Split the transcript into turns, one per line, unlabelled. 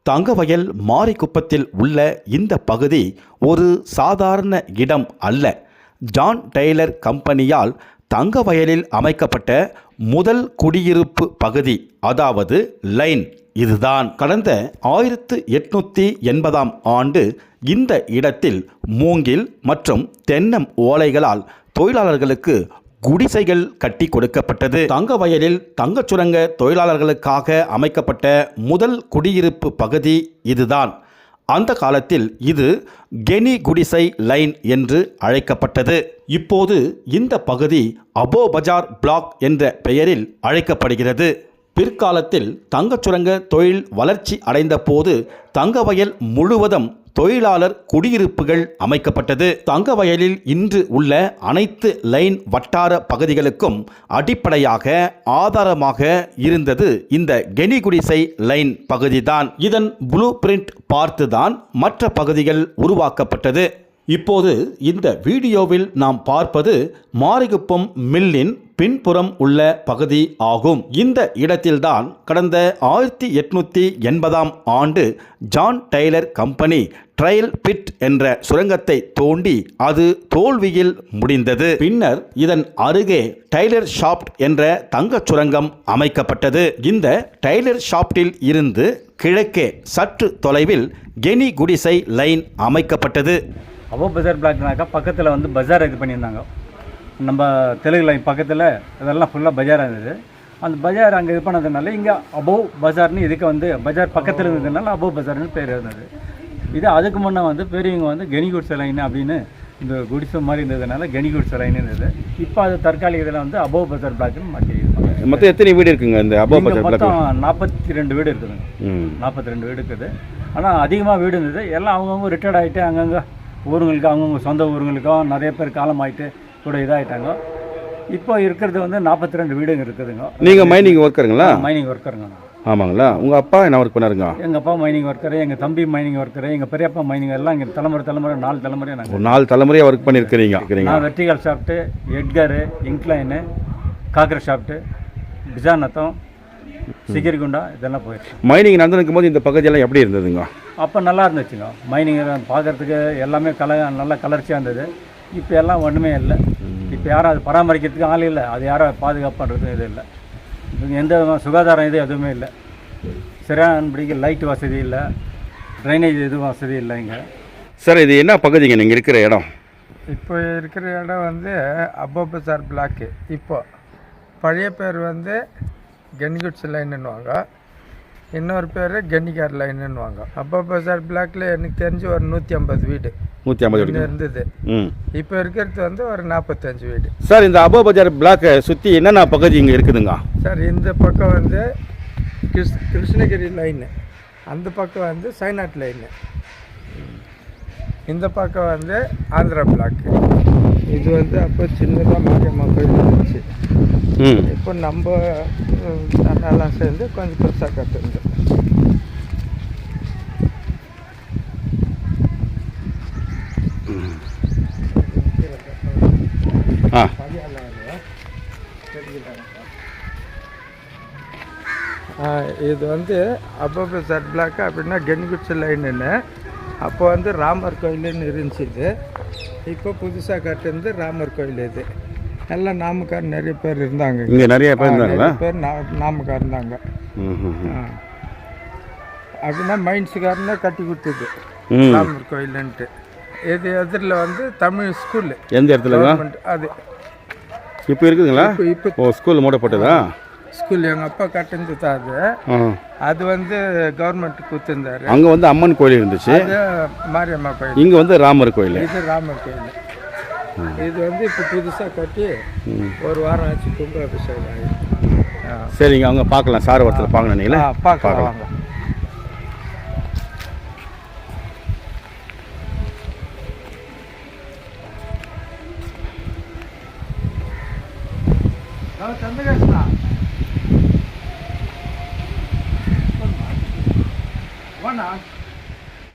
தங்கவயல் மாரிக்குப்பத்தில் உள்ள இந்த பகுதி ஒரு சாதாரண இடம் அல்ல. ஜான் டெய்லர் கம்பெனியால் தங்கவயலில் அமைக்கப்பட்ட முதல் குடியிருப்பு பகுதி, அதாவது லைன் இதுதான். கடந்த 1880ஆம் ஆண்டு இந்த இடத்தில் மூங்கில் மற்றும் தென்னம் ஓலைகளால் தொழிலாளர்களுக்கு குடிசைகள் கட்டி கொடுக்கப்பட்டது. தங்கவயலில் தங்கச் சுரங்க தொழிலாளர்களுக்காக அமைக்கப்பட்ட முதல் குடியிருப்பு பகுதி இதுதான். அந்த காலத்தில் இது கெனி குடிசை லைன் என்று அழைக்கப்பட்டது. இப்போது இந்த பகுதி அபோ பஜார் பிளாக் என்ற பெயரில் அழைக்கப்படுகிறது. பிற்காலத்தில் தங்கச் சுரங்க தொழில் வளர்ச்சி அடைந்த போது தங்கவயல் முழுவதும் தொழிலாளர் குடியிருப்புகள் அமைக்கப்பட்டது. தங்கவயலில் இன்று உள்ள அனைத்து லைன் வட்டார பகுதிகளுக்கும் அடிப்படையாக ஆதாரமாக இருந்தது இந்த கெனி குடிசை லைன் பகுதிதான். இதன் ப்ளூ பிரிண்ட் பார்த்துதான் மற்ற பகுதிகள் உருவாக்கப்பட்டது. இப்போது இந்த வீடியோவில் நாம் பார்ப்பது மாரிகுப்பம் மில்லின் பின்புறம் உள்ள பகுதி ஆகும். இந்த இடத்தில்தான் கடந்த 1880ஆம் ஆண்டு John Taylor company trial pit என்ற சுரங்கத்தை தோண்டி அது தோல்வியில் முடிந்தது. பின்னர் இதன் அருகே டெய்லர் ஷாப்ட் என்ற தங்கச் சுரங்கம் அமைக்கப்பட்டது. இந்த டெய்லர் ஷாப்டில் இருந்து கிழக்கே சற்று தொலைவில் கெனி குடிசை லைன் அமைக்கப்பட்டது.
அபோ பஜார் பிளாக்னாக்கா பக்கத்தில் வந்து பஜார் இது பண்ணியிருந்தாங்க. நம்ம தெலுங்கு லைன் பக்கத்தில் இதெல்லாம் ஃபுல்லாக பஜாராக இருந்தது. அந்த பஜார் அங்கே இது பண்ணதுனால இங்கே அபோ பஜார்னு இதுக்கு வந்து பஜார் பக்கத்தில் இருந்ததுனால அபோ பஜார்னு பேர் இருந்தது. இது அதுக்கு முன்னே வந்து பெரியவங்க வந்து கெனி குடிசை லைன் அப்படின்னு இந்த குடிசை மாதிரி இருந்ததுனால கெனி குடிசை லைன் இருந்தது. இப்போ அது தற்காலிக இதில் வந்து அபோ பஜார் பிளாக்னு மாற்றி
மொத்தம் எத்தனை வீடு இருக்குங்க? இந்த அபோ பஜார்
மொத்தம் 42 வீடு இருக்குதுங்க. 42 வீடு இருக்குது. ஆனால் அதிகமாக வீடு இருந்தது. எல்லாம் அவங்கவுங்க ரிட்டையர்ட் ஆகிட்டு அங்கங்கே ஊருங்களுக்கு அவங்கவுங்க சொந்த ஊருங்களுக்கும் நிறைய பேர் காலம் ஆகிட்டு கூட இதாகிட்டாங்க. இப்போ இருக்கிறது வந்து 42 வீடுங்க இருக்குதுங்க.
நீங்கள் மைனிங் ஒர்க்கருங்களா?
மைனிங் ஒர்க்கருங்க.
ஆமாங்களா? உங்கள் அப்பா என்ன ஒர்க் பண்ணாருங்க?
எங்கள் அப்பா மைனிங் ஒர்க்கரு, எங்கள் தம்பி மைனிங் ஒர்க்கரு, எங்கள் பெரியப்பா மைனிங், எல்லாம் இங்கே தலைமுறை 4 தலைமுறையாக நாங்கள்
4 தலைமுறையாக ஒர்க் பண்ணியிருக்கிறீங்க.
நான் வெர்டிகல் ஷாஃப்ட்டு, எட்கரு, இன்க்ளைனு, காக்கர் ஷாஃப்ட்டு, பிஜானத்தம், சிகிரிகுண்டா இதெல்லாம் போயிடுச்சு.
மைனிங் நடந்துருக்கும் போது இந்த பகுதியெல்லாம் எப்படி இருந்ததுங்க?
அப்போ நல்லா இருந்துச்சுங்க. மைனிங் பார்க்குறதுக்கு எல்லாமே நல்லா கலர்ச்சியாக இருந்தது. இப்போ எல்லாம் ஒன்றுமே இல்லை. இப்போ யாரும் அது பராமரிக்கிறதுக்கு ஆள் இல்லை. அது யாரும் பாதுகாப்பு பண்ணுறதுக்கும் இது இல்லை. எந்த சுகாதாரம் இது எதுவுமே இல்லை. சரியானபடிக்கு லைட் வசதி இல்லை, ட்ரைனேஜ் எதுவும் வசதி இல்லை இங்கே.
சார், இது என்ன பகுதிங்க நீங்கள் இருக்கிற இடம்?
இப்போ இருக்கிற இடம் வந்து அபோ பஜார் பிளாக்கு. இப்போ பழைய பேர் வந்து கெனிகுட்ஸ் லைன்னுவாங்க, இன்னொரு பேர் கெனிகார் லைன்னுவாங்க. அபோ பஜார் பிளாக்ல எனக்கு தெரிஞ்சு ஒரு 150 வீடு
150
இருந்தது. இப்போ இருக்கிறது வந்து ஒரு 45 வீடு.
சார், இந்த அபோ பஜார் பிளாக்கை சுற்றி என்னென்ன பகுதி இங்கே இருக்குதுங்க?
சார், இந்த பக்கம் வந்து கிருஷ்ணகிரி லைனு, அந்த பக்கம் வந்து சைனாட் லைனு, இந்த பக்கம் வந்து ஆந்திரா பிளாக்கு. இது வந்து அப்போ சின்னதாக மாரியம்மா கோயில் இருந்துச்சு. இப்போ நம்ம நல்லா சேர்ந்து கொஞ்சம் பெருசாக கட்டுறது. இது வந்து அபோ பஜார் பிளாக் அப்படின்னா கெனிகுட்ஸ் லைனுன்னு. அப்போ வந்து ராமர் கோயிலுன்னு இருந்துச்சு. இது இப்போ புதுசாக கட்டுறது ராமர் கோயில். இது எல்லாம் நாமக்கார் நிறைய பேர் இருந்தாங்க.
இங்கே நிறைய பேர்
நாமக்கார் இருந்தாங்க. அப்படின்னா மைன்ஸுக்காரனே கட்டி கொடுத்தது ராமர் கோயிலுன்ட்டு. இது எதிரில் வந்து தமிழ் ஸ்கூலு.
எந்த இடத்துல
அது
இப்போ இருக்குதுங்களா? இப்போ ஸ்கூல் மூடப்பட்டதா?
ஸ்கூல் எங்கள் அப்பா கட்டினது தான் அது. அது வந்து கவர்மெண்ட் கொடுத்துருந்தாரு.
அங்கே வந்து அம்மன் கோயில் இருந்துச்சு,
மாரியம்மா கோயில்.
இங்கே வந்து ராமர் கோயில்.
இது ராமர் கோயில். இது வந்து இப்போ புதுசாக கட்டி ஒரு வாரம் ஆச்சு கும்பாபிஷேகம் ஆகி.
சரிங்க, அவங்க பார்க்கலாம். சார் ஒருத்தர் பார்க்கணும். நீங்களா
பார்க்கலாம். சந்திரகிருஷ்ணா